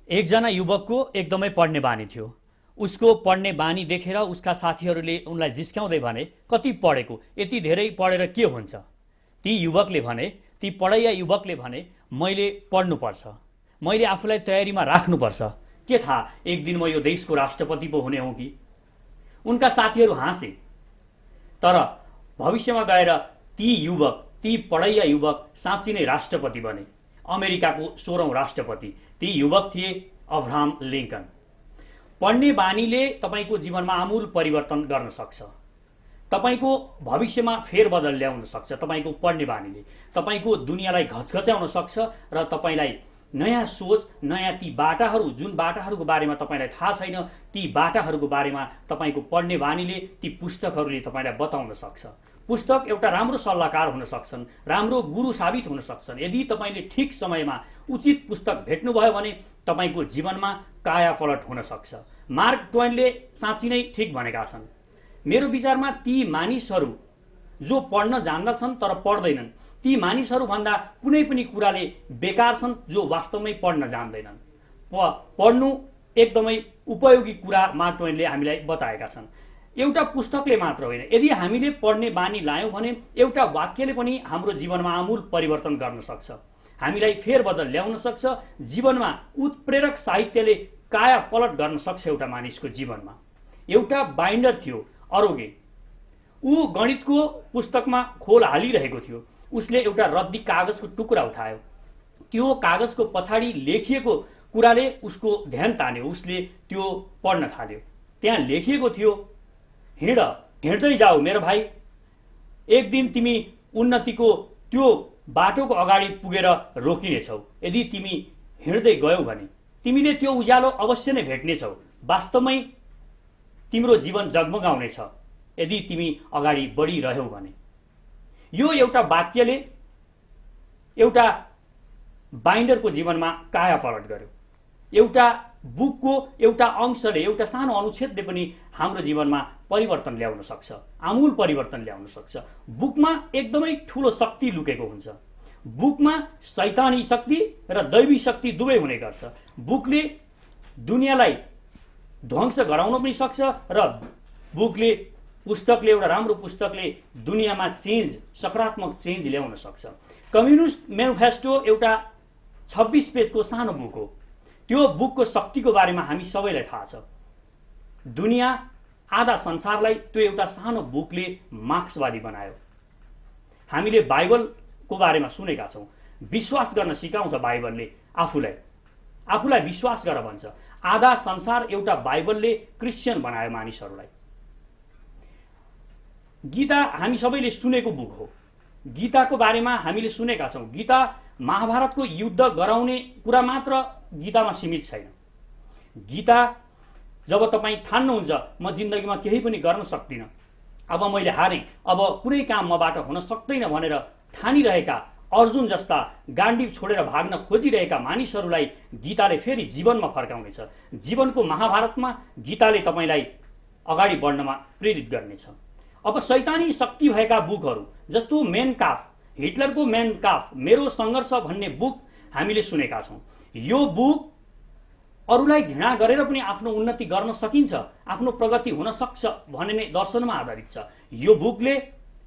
एकजना युवकको एकदमै पढ्ने बानी थियो। उसको पढ्ने बानी देखेर उसका साथीहरूले उनलाई जिस्क्याउँदै भने, कति पढेको, यति धेरै पढेर के हुन्छ? ती पढैया युवकले भने, मैले पढ्नुपर्छ, मैले आफूलाई तयारीमा राख्नुपर्छ, के थाहा एक दिन म यो देशको राष्ट्रपति पो हुने हो कि। उनका साथीहरू हाँसे, तर भविष्यमा गएर ती पढैया युवक साँच्ची नै राष्ट्रपति बने, अमेरिकाको 16औं राष्ट्रपति। ती युवक थिए अब्राहम लिंकन। पढ्ने बानीले तपाईको जीवनमा आमूल परिवर्तन गर्न सक्छ। तपाईको भविष्यमा फेरबदल ल्याउन सक्छ। तपाईको पढ्ने बानीले तपाईको दुनियाँलाई घचघच्याउन सक्छ र तपाईलाई नयाँ सोच, नयाँ ती बाटाहरू, जुन बाटाहरूको बारेमा तपाईलाई थाहा छैन, ती बाटाहरूको बारेमा तपाईको पढ्ने बानीले, ती पुस्तकहरूले तपाईलाई बताउन सक्छ। पुस्तक एउटा राम्रो सल्लाहकार हुन सक्छन्, राम्रो गुरु साबित हुन सक्छन्। यदि तपाईले ठिक समयमा उचित पुस्तक भेट्नुभयो भने तपाईको जीवनमा कायापलट हुन सक्छ। मार्क ट्वेनले साँच्ची नै ठिक भनेका छन्। मेरो विचारमा ती मानिसहरू जो पढ्न जान्दछन् तर पढ्दैनन्, ती मानिसहरू भन्दा कुनै पनि कुराले बेकार छन् जो वास्तवमै पढ्न जान्दैनन्। पढ्नु एकदमै उपयोगी कुरा मार्क ट्वेनले हामीलाई बताएका छन्। एउटा पुस्तकले मात्र होइन, यदि हामीले पढ्ने बानी लायौं भने एउटा वाक्यले पनि हाम्रो जीवनमा आमूल परिवर्तन गर्न सक्छ, हामीलाई फेरबदल ल्याउन सक्छ। जीवनमा उत्प्रेरक साहित्यले काया पलट गर्न सक्छ एउटा मानिसको जीवनमा। एउटा बाइन्डर थियो अरोगे, ऊ गणितको पुस्तकमा खोल हालिरहेको थियो। उसले एउटा रद्दी कागजको टुक्रा उठायो। त्यो कागजको पछाडि लेखिएको कुराले उसको ध्यान तान्यो। उसले त्यो पढ्न थाल्यो। त्यहाँ लेखिएको थियो, हिँड्दै जाऊ मेरो भाइ, एक दिन तिमी उन्नतिको त्यो बाटोको अगाडि पुगेर रोकिनेछौ। यदि तिमी हिँड्दै गयौ भने तिमीले त्यो उज्यालो अवश्य नै भेट्नेछौ। वास्तवमै तिम्रो जीवन जगमगाउनेछ यदि तिमी अगाडि बढिरह्यौ भने। यो एउटा वाक्यले एउटा बाइन्डरको जीवनमा काया पलट गर्यो। एउटा बुकको एउटा अंशले, एउटा सानो अनुच्छेदले पनि हाम्रो जीवनमा परिवर्तन ल्याउन सक्छ, आमूल परिवर्तन ल्याउन सक्छ। बुकमा एकदमै ठूलो शक्ति लुकेको हुन्छ। बुकमा शैतानी शक्ति र दैवी शक्ति दुवै हुने गर्छ। बुकले दुनियाँलाई ध्वंस गराउन पनि सक्छ र पुस्तकले, एउटा राम्रो पुस्तकले दुनियाँमा चेन्ज, सकारात्मक चेन्ज ल्याउन सक्छ। कम्युनिस्ट म्यानिफेस्टो एउटा 26 पेजको सानो बुक हो। त्यो बुकको शक्तिको बारेमा हामी सबैलाई थाहा छ। दुनियाँ, आधा संसारलाई त्यो एउटा सानो बुकले मार्क्सवादी बनायो। हामीले बाइबलको बारेमा सुनेका छौँ। विश्वास गर्न सिकाउँछ बाइबलले, आफूलाई विश्वास गर भन्छ। आधा संसार एउटा बाइबलले क्रिश्चियन बनायो मानिसहरूलाई। गीता हामी सबैले सुनेको बुक हो। गीताको बारेमा हामीले सुनेका छौँ। गीता महाभारतको युद्ध गराउने कुरा मात्र गीतामा सीमित छैन। गीता जब तपाईँ ठान्नुहुन्छ म जिन्दगीमा केही पनि गर्न सक्दिनँ, अब मैले हारेँ, अब कुनै काम मबाट हुन सक्दैन भनेर ठानिरहेका अर्जुन जस्ता गाण्डीव छोडेर भाग्न खोजिरहेका मानिसहरूलाई गीताले फेरि जीवनमा फर्काउनेछ। जीवनको महाभारतमा गीताले तपाईँलाई अगाडि बढ्नमा प्रेरित गर्नेछ। अब शैतानी शक्ति भएका बुकहरू जस्तो मेन काफ, हिटलरको मेन काफ, मेरो सङ्घर्ष भन्ने बुक हामीले सुनेका छौँ। यो बुक अरूलाई घृणा गरेर पनि आफ्नो उन्नति गर्न सकिन्छ, आफ्नो प्रगति हुन सक्छ भन्ने दर्शनमा आधारित छ।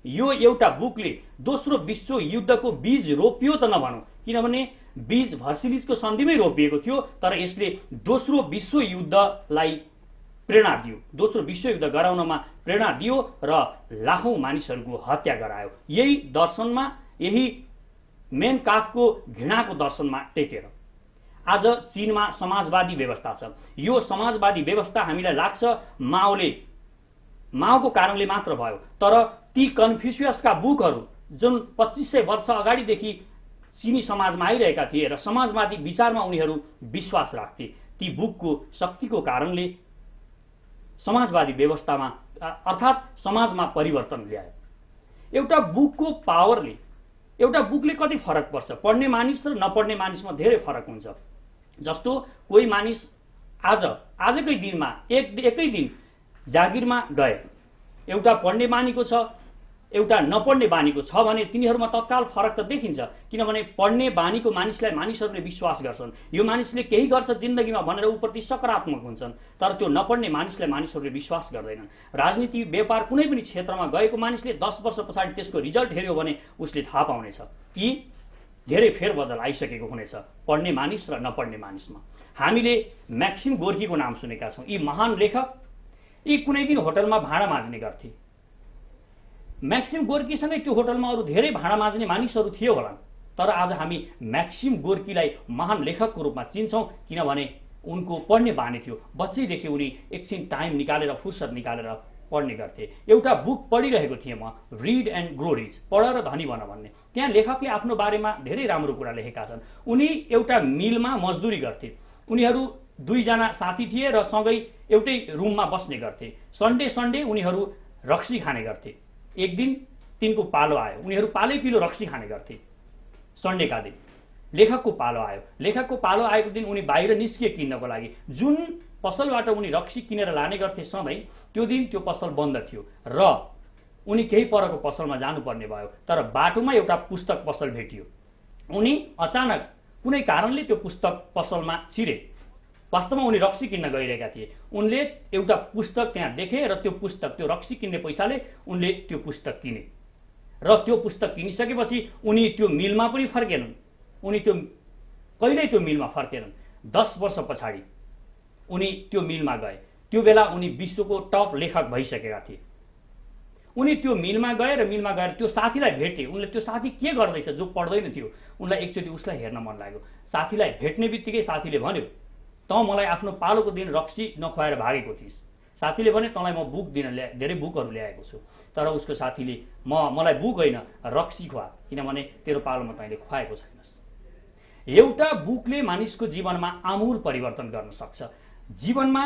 यो एउटा बुकले दोस्रो विश्व युद्धको बीज रोपियो त नभनौँ, किनभने बीज भर्सिलिजको सन्धिमै रोपिएको थियो, तर यसले दोस्रो विश्व युद्धलाई प्रेरणा दियो, दोस्रो विश्वयुद्ध गराउनमा प्रेरणा दियो र लाखौं मानिसहरूको हत्या गरायो। यही दर्शनमा, यही मेन काफको घृणाको दर्शनमा टेकेर आज चीनमा समाजवादी व्यवस्था छ। यो समाजवादी व्यवस्था हामीलाई लाग्छ माओको कारणले मात्र भयो, तर ती कन्फ्युसियसका बुकहरू जुन 2500 वर्ष अगाडिदेखि चीनी समाजमा आइरहेका थिए र समाजवादी विचारमा उनीहरू विश्वास राख्थे, ती बुकको शक्तिको कारणले समाजवादी व्यवस्थामा अर्थात् समाजमा परिवर्तन ल्यायो। एउटा बुकको पावरले, एउटा बुकले कति फरक पर्छ, पढ्ने मानिस र नपढ्ने मानिसमा धेरै फरक हुन्छ। जस्तो कोही मानिस आजकै दिनमा एकै दिन जागिरमा गए, एउटा पढ्ने बानीको छ, एउटा नपढ्ने बानीको छ भने तिनीहरूमा तत्काल फरक त देखिन्छ, किनभने पढ्ने बानीको मानिसलाई मानिसहरूले विश्वास गर्छन्, यो मानिसले केही गर्छ जिन्दगीमा भनेर उप्रति सकारात्मक हुन्छन्। तर त्यो नपढ्ने मानिसलाई मानिसहरूले विश्वास गर्दैनन्। राजनीति, व्यापार, कुनै पनि क्षेत्रमा गएको मानिसले 10 वर्ष पछाडि त्यसको रिजल्ट हेर्यो भने उसले थाहा पाउनेछ कि धेरै फेरबदल आइसकेको हुनेछ पढ्ने मानिस र नपढ्ने मानिसमा। हामीले म्याक्सिम गोर्कीको नाम सुनेका छौँ। यी महान लेखक, यी कुनै दिन होटलमा भाँडा माझ्ने गर्थे। म्याक्सिम गोर्कीसँगै त्यो होटलमा अरू धेरै भाँडा माझ्ने मानिसहरू थिए होला, तर आज हामी म्याक्सिम गोर्कीलाई महान लेखकको रूपमा चिन्छौँ, किनभने उनको पढ्ने बानी थियो। बच्चैदेखि उनी एकछिन टाइम निकालेर, फुर्सद निकालेर पढ्ने गर्थे। एउटा बुक पढिरहेको थिएँ म, रिड एन्ड ग्रो रिच, पढ र धनी बन भन्ने। त्यहाँ लेखकले आफ्नो बारेमा धेरै राम्रो कुरा लेखेका छन्। उनी एउटा मिलमा मजदुरी गर्थे। उनीहरू 2 जना साथी थिए र सँगै एउटै रुममा बस्ने गर्थे। सन्डे उनीहरू रक्सी खाने गर्थे। एक दिन तिनको पालो आयो, उनीहरू पालै पिलो रक्सी खाने गर्थे। सन्डेका दिन लेखकको पालो आयो। लेखकको पालो आएको दिन उनी बाहिर निस्किए किन्नको लागि। जुन पसलबाट उनी रक्सी किनेर लाने गर्थे सधैँ, त्यो दिन त्यो पसल बन्द थियो र उनी केही परको पसलमा जानुपर्ने भयो। तर बाटोमा एउटा पुस्तक पसल भेटियो। उनी अचानक कुनै कारणले त्यो पुस्तक पसलमा छिरे। वास्तवमा उनी रक्सी किन्न गइरहेका थिए। उनले एउटा पुस्तक त्यहाँ देखे र त्यो पुस्तक, त्यो रक्सी किन्ने पैसाले उनले त्यो पुस्तक किने र त्यो पुस्तक किनिसकेपछि उनी त्यो मिलमा पनि फर्केनन्। उनी त्यो कहिल्यै त्यो मिलमा फर्केनन्। 10 वर्ष पछाडि उनी त्यो मिलमा गए। त्यो बेला उनी विश्वको टप लेखक भइसकेका थिए। उनी त्यो मिलमा गए र मिलमा गएर त्यो साथीलाई भेटे। उनले त्यो साथी के गर्दैछ जो पढ्दैन थियो, उनलाई एकचोटि उसलाई हेर्न मन लाग्यो। साथीलाई भेट्ने बित्तिकै साथीले भन्यो, तँ मलाई आफ्नो पालोको दिन रक्सी नखुवाएर भागेको थिइस्। साथीले भने, तँलाई म बुक दिन धेरै बुकहरू ल्याएको छु। तर उसको साथीले, मलाई बुक होइन, रक्सी खुवा, किनभने तेरो पालोमा तैँले खुवाएको छैनस्। एउटा बुकले मानिसको जीवनमा आमूल परिवर्तन गर्न सक्छ, जीवनमा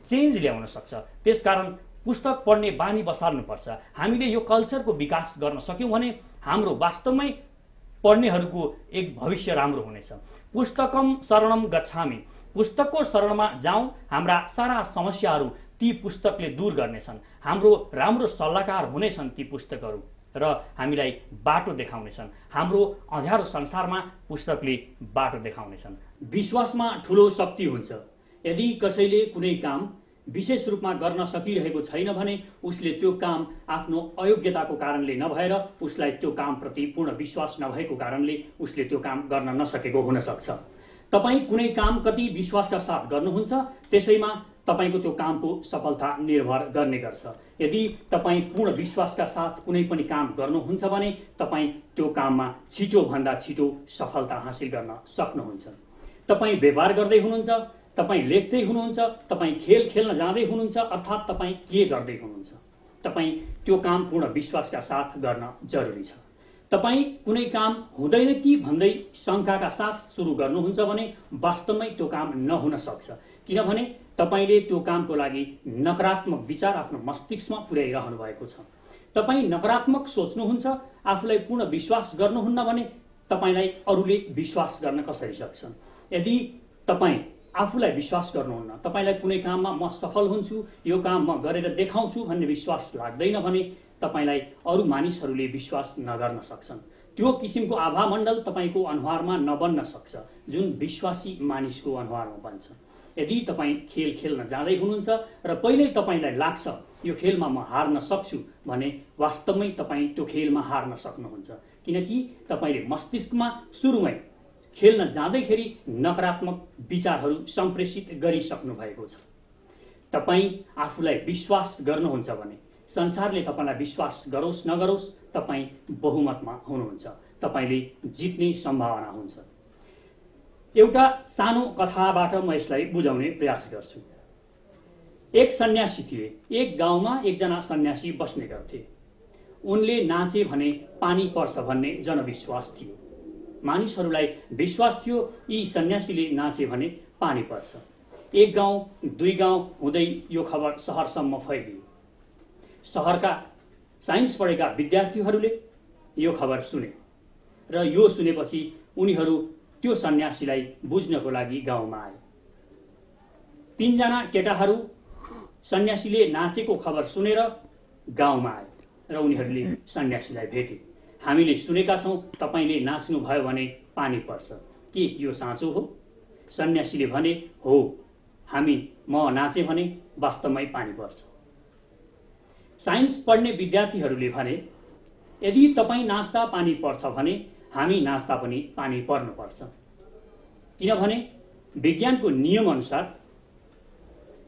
चेन्ज ल्याउन सक्छ। त्यसकारण पुस्तक पढ्ने बानी बसाल्नुपर्छ। हामीले यो कल्चरको विकास गर्न सक्यौँ भने हाम्रो वास्तवमै पढ्नेहरूको एक भविष्य राम्रो हुनेछ। पुस्तकम शरणम गच्छामि, पुस्तकको शरणमा जाउँ। हाम्रा सारा समस्याहरू ती पुस्तकले दूर गर्नेछन्। हाम्रो राम्रो सल्लाहकार हुनेछन् ती पुस्तकहरू र हामीलाई बाटो देखाउनेछन्। हाम्रो अँध्यारो संसारमा पुस्तकले बाटो देखाउनेछन्। विश्वासमा ठुलो शक्ति हुन्छ। यदि कसैले कुनै काम विशेष रूपमा गर्न सकिरहेको छैन भने उसले त्यो काम आफ्नो अयोग्यताको कारणले नभएर, उसलाई त्यो कामप्रति पूर्ण विश्वास नभएको कारणले उसले त्यो काम गर्न नसकेको हुन सक्छ। तपाईँ कुनै काम कति विश्वासका साथ गर्नुहुन्छ, त्यसैमा तपाईँको त्यो कामको सफलता निर्भर गर्ने गर्छ। यदि तपाईँ पूर्ण विश्वासका साथ कुनै पनि काम गर्नुहुन्छ भने तपाईँ त्यो काममा छिटोभन्दा छिटो सफलता हासिल गर्न सक्नुहुन्छ। तपाईँ व्यापार गर्दै हुनुहुन्छ, तपाईँ लेख्दै हुनुहुन्छ, तपाईँ खेल खेल्न जाँदै हुनुहुन्छ, अर्थात् तपाईँ के गर्दै हुनुहुन्छ, तपाईँ त्यो काम पूर्ण विश्वासका साथ गर्न जरुरी छ। तपाईँ कुनै काम हुँदैन कि भन्दै शङ्काका साथ सुरु गर्नुहुन्छ भने वास्तवमै त्यो काम नहुन सक्छ, किनभने तपाईँले त्यो कामको लागि नकारात्मक विचार आफ्नो मस्तिष्कमा पुर्याइरहनु भएको छ। तपाईँ नकारात्मक सोच्नुहुन्छ, आफूलाई पूर्ण विश्वास गर्नुहुन्न भने तपाईँलाई अरूले विश्वास गर्न कसरी सक्छन्। यदि तपाईँ आफूलाई विश्वास गर्नुहुन्न, तपाईँलाई कुनै काममा म सफल हुन्छु, यो काम म गरेर देखाउँछु भन्ने विश्वास लाग्दैन भने तपाईँलाई अरू मानिसहरूले विश्वास नगर्न सक्छन्। त्यो किसिमको आभामण्डल तपाईँको अनुहारमा नबन्न सक्छ जुन विश्वासी मानिसको अनुहारमा बन्छ। यदि तपाईँ खेल खेल्न जाँदै हुनुहुन्छ र पहिल्यै तपाईँलाई लाग्छ यो खेलमा म हार्न सक्छु भने वास्तवमै तपाईँ त्यो खेलमा हार्न सक्नुहुन्छ, किनकि तपाईँले मस्तिष्कमा सुरुमै खेल्न जाँदैखेरि नकारात्मक विचारहरू सम्प्रेषित गरिसक्नु भएको छ। तपाईँ आफूलाई विश्वास गर्नुहुन्छ भने संसारले तपाईँलाई विश्वास गरोस् नगरोस् तपाईँ बहुमतमा हुनुहुन्छ, तपाईँले जित्ने सम्भावना हुन्छ। एउटा सानो कथाबाट म यसलाई बुझाउने प्रयास गर्छु। एक सन्यासी थिए। एक गाउँमा एकजना सन्यासी बस्ने गर्थे। उनले नाचे भने पानी पर्छ भन्ने जनविश्वास थियो। मानिसहरूलाई विश्वास थियो यी सन्यासीले नाचे भने पानी पर्छ। एक गाउँ, 2 गाउँ हुँदै यो खबर शहरसम्म फैलियो। शहरका साइन्स पढेका विद्यार्थीहरूले यो खबर सुने र यो सुनेपछि उनीहरू त्यो सन्यासीलाई बुझ्नको लागि गाउँमा आए। 3 जना केटाहरू सन्यासीले नाचेको खबर सुनेर गाउँमा आए र उनीहरूले सन्यासीलाई भेटे। हामीले सुनेका छौँ तपाईँले नाच्नुभयो भने पानी पर्छ, के यो साँचो हो? सन्यासीले भने, हो, म नाचे भने वास्तवमै पानी पर्छ। साइन्स पढ्ने विद्यार्थीहरूले भने, यदि तपाईँ नाच्दा पानी पर्छ भने हामी नाच्दा पनि पानी पर्नुपर्छ, किनभने विज्ञानको नियम अनुसार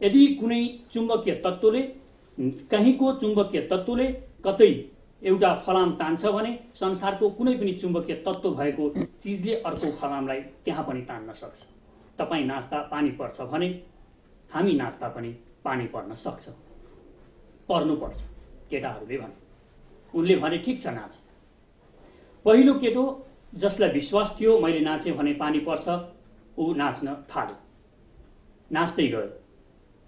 यदि कुनै चुम्बकीय तत्त्वले कहीँको चुम्बकीय तत्त्वले कतै एउटा फलाम तान्छ भने संसारको कुनै पनि चुम्बकीय तत्त्व भएको चिजले अर्को फलामलाई त्यहाँ पनि तान्न सक्छ। तपाईँ नाच्दा पानी पर्छ भने हामी नाच्दा पनि पानी पर्न सक्छ, पर्नुपर्छ, केटाहरूले भने। उनले भने, ठिक छ, नाच। पहिलो केटो जसलाई विश्वास थियो मैले नाचे भने पानी पर्छ, ऊ नाच्न थाल्यो।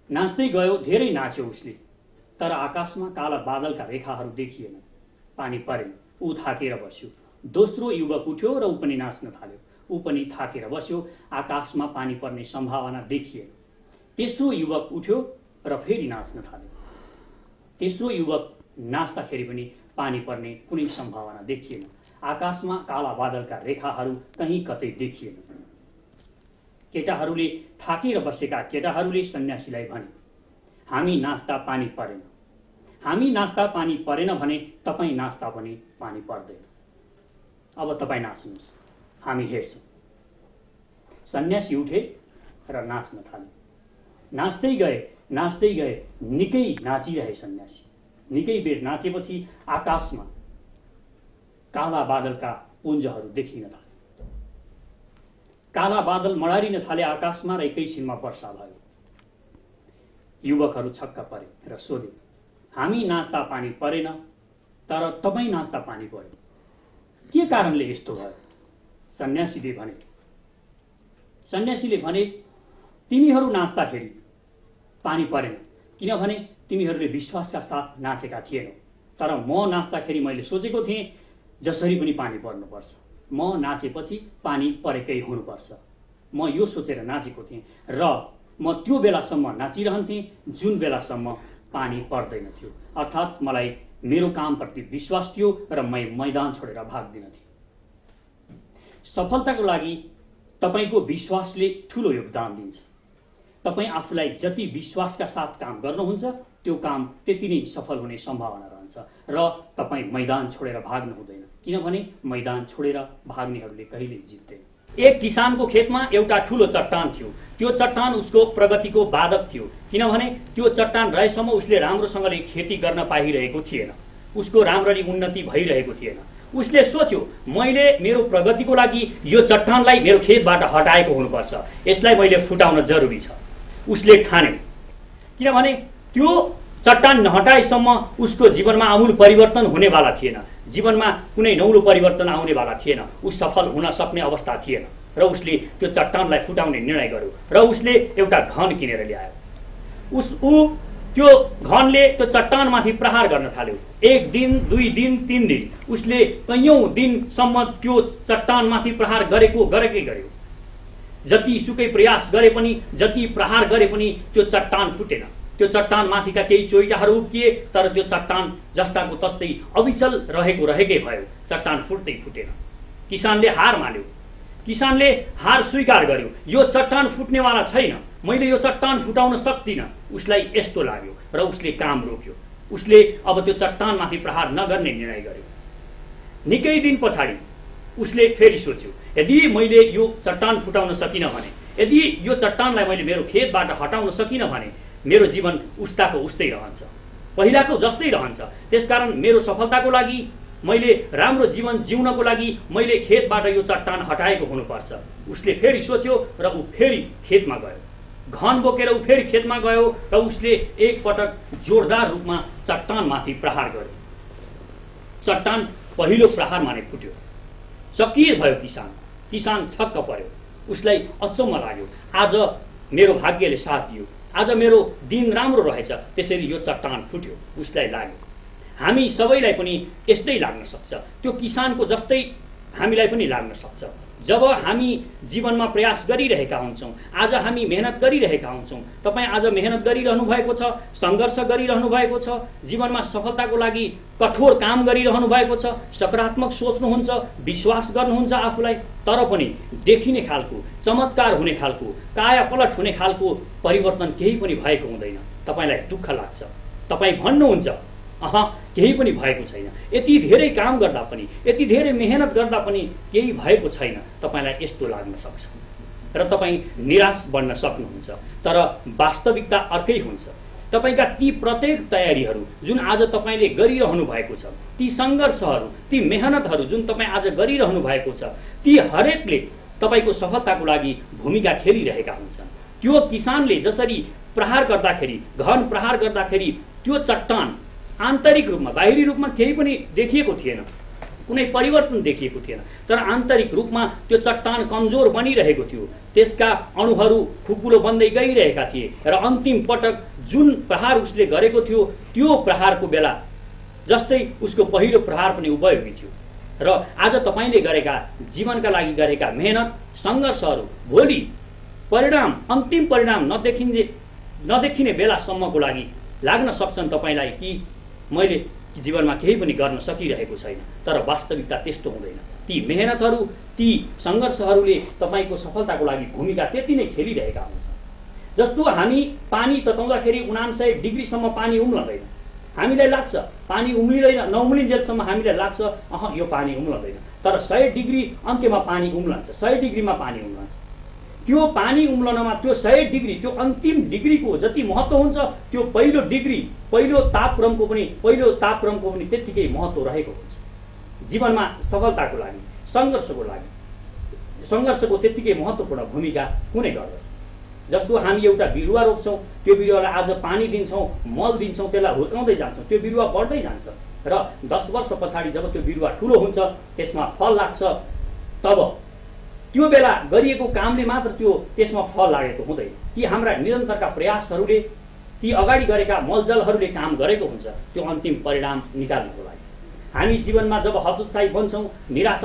नाच्दै गयो, धेरै नाच्यो उसले, तर आकाशमा काला बादलका रेखाहरू देखिएन, पानी परेन। ऊ थाकेर बस्यो। दोस्रो युवक उठ्यो र ऊ पनि नाच्न थाल्यो। ऊ पनि थाकेर बस्यो, आकाशमा पानी पर्ने सम्भावना देखिएन। तेस्रो युवक उठ्यो र फेरि नाच्न थाल्यो। तेस्रो युवक नाच्दाखेरि पनि पानी पर्ने कुनै सम्भावना देखिएन। आकाशमा काला बादलका रेखाहरू कहीँ कतै देखिएन। केटाहरूले थाकेर बसेका केटाहरूले सन्यासीलाई भने, हामी नाच्दा पानी परेन। हामी नाच्दा पानी परेन भने तपाईँ नाच्दा पनि पानी पर्दैन। अब तपाईँ नाच्नुहोस्, हामी हेर्छौँ। सन्यासी उठे र नाच्न थाले। नाच्दै गए, निकै नाचिरहे सन्यासी। निकै बेर नाचेपछि आकाशमा काला बादलका पुञ्जहरू देखिन थाले। काला बादल मडारिन थाले आकाशमा र एकैछिनमा वर्षा भयो। युवकहरू छक्क परे र सोधे, हामी नाच्दा पानी परेन, तर तपाईँ नाच्दा पानी पर्यो, के कारणले यस्तो भयो? सन्यासीले भने, तिमीहरू नाच्दाखेरि पानी परेन, किनभने तिमीहरूले विश्वासका साथ नाचेका थिएनौ। तर म नाच्दाखेरि मैले सोचेको थिएँ जसरी पनि पानी पर्नुपर्छ, म नाचेपछि पानी परेकै हुनुपर्छ। म यो सोचेर नाचेको थिएँ र म त्यो बेलासम्म नाचिरहन्थेँ जुन बेलासम्म पानी पर्दैन थियो। अर्थात् मलाई मेरो कामप्रति विश्वास थियो र म मैदान छोडेर भाग्दिन थिएँ। सफलताको लागि तपाईको विश्वासले ठूलो योगदान दिन्छ। तपाईँ आफूलाई जति विश्वासका साथ काम गर्नुहुन्छ त्यो काम त्यति नै सफल हुने सम्भावना रहन्छ र तपाईँ मैदान छोडेर भाग्नु हुँदैन, किनभने मैदान छोडेर भाग्नेहरूले कहिल्यै जित्दैन। एक किसानको खेतमा एउटा ठूलो चट्टान थियो। त्यो चट्टान उसको प्रगतिको बाधक थियो, किनभने त्यो चट्टान रहेसम्म उसले राम्रोसँगले खेती गर्न पाइरहेको थिएन, उसको राम्ररी उन्नति भइरहेको थिएन। उसले सोच्यो, मैले मेरो प्रगतिको लागि यो चट्टानलाई मेरो खेतबाट हटाएको हुनुपर्छ, यसलाई मैले फुटाउन जरुरी छ। उसले ठान्यो, किनभने त्यो चट्टान नहटाएसम्म उसको जीवनमा आमूल परिवर्तन हुनेवाला थिएन, जीवनमा कुनै नौलो परिवर्तन आउनेवाला थिएन, ऊ सफल हुन सक्ने अवस्था थिएन। र उसले त्यो चट्टानलाई फुटाउने निर्णय गर्यो र उसले एउटा घन किनेर ल्यायो। त्यो घनले त्यो चट्टानमाथि प्रहार गर्न थाल्यो। 1 दिन, 2 दिन, 3 दिन, उसले कैयौं दिनसम्म त्यो चट्टानमाथि प्रहार गरेकै गर्यो। जति सुकै प्रयास गरे पनि, जति प्रहार गरे पनि त्यो चट्टान फुटेन। त्यो चट्टानमाथिका केही चोइटाहरू उक्किए, तर त्यो चट्टान जस्ताको तस्तै अविचल रहेकै भयो, चट्टान फुटेन। किसानले हार मान्यो, किसानले हार स्वीकार गर्यो। यो चट्टान फुट्नेवाला छैन, मैले यो चट्टान फुटाउन सक्दिनँ, उसलाई यस्तो लाग्यो र उसले काम रोक्यो। उसले अब त्यो चट्टानमाथि प्रहार नगर्ने निर्णय गर्यो। निकै दिन पछाडि उसले फेरि सोच्यो, यदि मैले यो चट्टान फुटाउन सकिनँ भने, यदि यो चट्टानलाई मैले मेरो खेतबाट हटाउन सकिनँ भने मेरो जीवन उस्ताको उस्तै रहन्छ, पहिलाको जस्तै रहन्छ। त्यसकारण मेरो सफलताको लागि, मैले राम्रो जीवन जिउनको लागि मैले खेतबाट यो चट्टान हटाएको हुनुपर्छ। उसले फेरि सोच्यो र ऊ फेरि खेतमा गयो। घन बोकेर ऊ फेरि खेतमा गयो र उसले एक पटक जोरदार रूपमा चट्टानमाथि प्रहार गर्यो। चट्टान पहिलो प्रहारमा नै फुट्यो। चकित भयो किसान छक्क पर्यो। उसलाई अचम्म लाग्यो, आज मेरो भाग्यले साथ दियो, आज मेरो दिन राम्रो रहेछ, त्यसरी यो चट्टान फुट्यो। उसलाई लाग्यो हामी सबैलाई पनि यस्तै लाग्न सक्छ, त्यो किसानको जस्तै हामीलाई पनि लाग्न सक्छ। जब हामी जीवनमा प्रयास गरिरहेका हुन्छौँ, आज हामी मेहनत गरिरहेका हुन्छौँ, तपाईँ आज मेहनत गरिरहनु भएको छ, सङ्घर्ष गरिरहनु भएको छ, जीवनमा सफलताको लागि कठोर काम गरिरहनु भएको छ, सकारात्मक सोच्नुहुन्छ, विश्वास गर्नुहुन्छ आफूलाई, तर पनि देखिने खालको, चमत्कार हुने खालको, कायापलट हुने खालको परिवर्तन केही पनि भएको हुँदैन। तपाईँलाई दुःख लाग्छ, तपाईँ भन्नुहुन्छ केही पनि भएको छैन, यति धेरै काम गर्दा पनि, यति धेरै मेहनत गर्दा पनि केही भएको छैन, तपाईँलाई यस्तो लाग्न सक्छ र तपाईँ निराश बन्न सक्नुहुन्छ। तर वास्तविकता अर्कै हुन्छ। तपाईँका ती प्रत्येक तयारीहरू जुन आज तपाईँले गरिरहनु भएको छ, ती सङ्घर्षहरू, ती मेहनतहरू जुन तपाईँ आज गरिरहनु भएको छ, ती हरेकले तपाईँको सफलताको लागि भूमिका खेलिरहेका हुन्छन्। त्यो किसानले जसरी प्रहार गर्दाखेरि, घन प्रहार गर्दाखेरि त्यो चट्टान आन्तरिक रूपमा, बाहिरी रूपमा केही पनि देखिएको थिएन, कुनै परिवर्तन देखिएको थिएन, तर आन्तरिक रूपमा त्यो चट्टान कमजोर बनिरहेको थियो, त्यसका अणुहरू खुकुलो बन्दै गइरहेका थिए र अन्तिम पटक जुन प्रहार उसले गरेको थियो त्यो प्रहारको बेला जस्तै उसको पहिलो प्रहार पनि उपयोगी थियो। र आज तपाईँले गरेका, जीवनका लागि गरेका मेहनत, सङ्घर्षहरू भोलि परिणाम, अन्तिम परिणाम नदेखिने बेलासम्मको लागि लाग्न सक्छन् तपाईँलाई कि मैले जीवनमा केही पनि गर्न सकिरहेको छैन, तर वास्तविकता त्यस्तो हुँदैन। ती मेहनतहरू, ती सङ्घर्षहरूले तपाईँको सफलताको लागि भूमिका त्यति नै खेलिरहेका हुन्छन्। जस्तो हामी पानी तताउँदाखेरि 99 डिग्रीसम्म पानी उम्लँदैन, हामीलाई लाग्छ पानी उम्लिँदैन, नउम्लिन्जेलसम्म हामीलाई लाग्छ यो पानी उम्लँदैन, तर 100 डिग्री अन्त्यमा पानी उम्लन्छ, 100 डिग्रीमा पानी उम्लन्छ। त्यो पानी उम्लनमा त्यो 100 डिग्री, त्यो अन्तिम डिग्रीको जति महत्त्व हुन्छ, त्यो पहिलो डिग्री, पहिलो तापक्रमको पनि त्यत्तिकै महत्त्व रहेको हुन्छ। जीवनमा सफलताको लागि, सङ्घर्षको त्यत्तिकै महत्त्वपूर्ण भूमिका हुने गर्दछ। जस्तो हामी एउटा बिरुवा रोप्छौँ, त्यो बिरुवालाई आज पानी दिन्छौँ, मल दिन्छौँ, त्यसलाई हुर्काउँदै जान्छौँ, त्यो बिरुवा बढ्दै जान्छ र 10 वर्ष पछाडि जब त्यो बिरुवा ठुलो हुन्छ, त्यसमा फल लाग्छ, तब त्यो बेला गरिएको कामले मात्र त्यसमा फल लागेको हुँदैन। ती हाम्रा निरन्तरका प्रयासहरूले, ती अगाडि गरेका मलजलहरूले काम गरेको हुन्छ त्यो अन्तिम परिणाम निकाल्नको लागि। हामी जीवनमा जब हतोत्साही बन्छौँ, निराश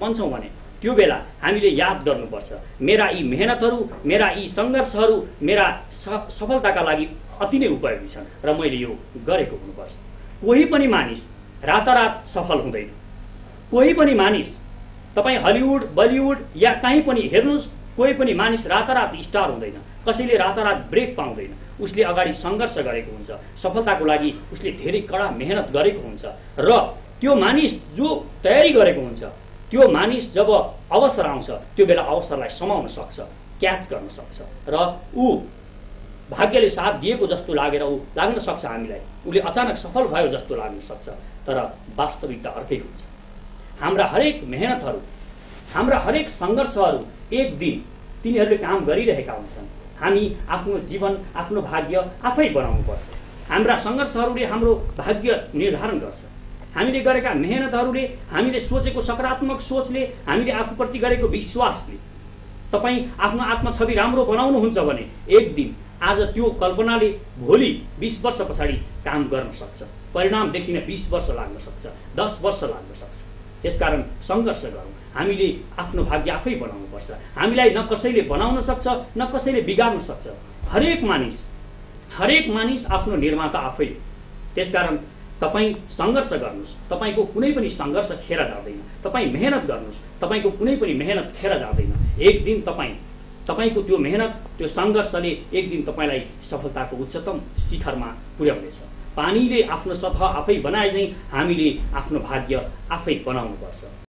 बन्छौँ भने त्यो बेला हामीले याद गर्नुपर्छ, मेरा यी मेहनतहरू, मेरा यी सङ्घर्षहरू मेरा सफलताका लागि अति नै उपयोगी छन् र मैले यो गरेको हुनुपर्छ। कोही पनि मानिस रातारात सफल हुँदैन। कोही पनि मानिस, तपाईँ हलिउड, बलिउड या कहीँ पनि हेर्नुहोस्, कोही पनि मानिस रातारात स्टार हुँदैन, कसैले रातारात ब्रेक पाउँदैन। उसले अगाडि सङ्घर्ष गरेको हुन्छ, सफलताको लागि उसले धेरै कडा मेहनत गरेको हुन्छ र त्यो मानिस जो तयारी गरेको हुन्छ, त्यो मानिस जब अवसर आउँछ त्यो बेला अवसरलाई समाउन सक्छ, क्याच गर्न सक्छ र ऊ भाग्यले साथ दिएको जस्तो लाग्न सक्छ हामीलाई, उसले अचानक सफल भयो जस्तो लाग्न सक्छ, तर वास्तविकता अर्कै हुन्छ। हाम्रा हरेक मेहनतहरू, हाम्रा हरेक सङ्घर्षहरू एक दिन तिनीहरूले काम गरिरहेका हुन्छन्। हामी आफ्नो जीवन, आफ्नो भाग्य आफै बनाउनुपर्छ। हाम्रा सङ्घर्षहरूले हाम्रो भाग्य निर्धारण गर्छ। हामीले गरेका मेहनतहरूले, हामीले सोचेको सकारात्मक सोचले, हामीले आफूप्रति गरेको विश्वासले तपाईँ आफ्नो आत्मछवि राम्रो बनाउनुहुन्छ भने एक दिन आज त्यो कल्पनाले भोलि 20 वर्ष पछाडि काम गर्न सक्छ। परिणाम देखिन 20 वर्ष लाग्न सक्छ, 10 वर्ष लाग्न सक्छ। त्यसकारण सङ्घर्ष गरौँ। हामीले आफ्नो भाग्य आफै बनाउनुपर्छ। हामीलाई न कसैले बनाउन सक्छ, न कसैले बिगार्न सक्छ। हरेक मानिस आफ्नो निर्माता आफै। त्यसकारण तपाईँ सङ्घर्ष गर्नुहोस्, तपाईँको कुनै पनि सङ्घर्ष खेर जाँदैन। तपाईँ मेहनत गर्नुहोस्, तपाईँको कुनै पनि मेहनत खेर जाँदैन। एक दिन तपाईँको त्यो मेहनत, त्यो सङ्घर्षले एक दिन तपाईँलाई सफलताको उच्चतम शिखरमा पुर्याउनेछ। पानीले आफ्नो सतह आफै बनाए चाहिँ हामीले आफ्नो भाग्य आफै बनाउनुपर्छ।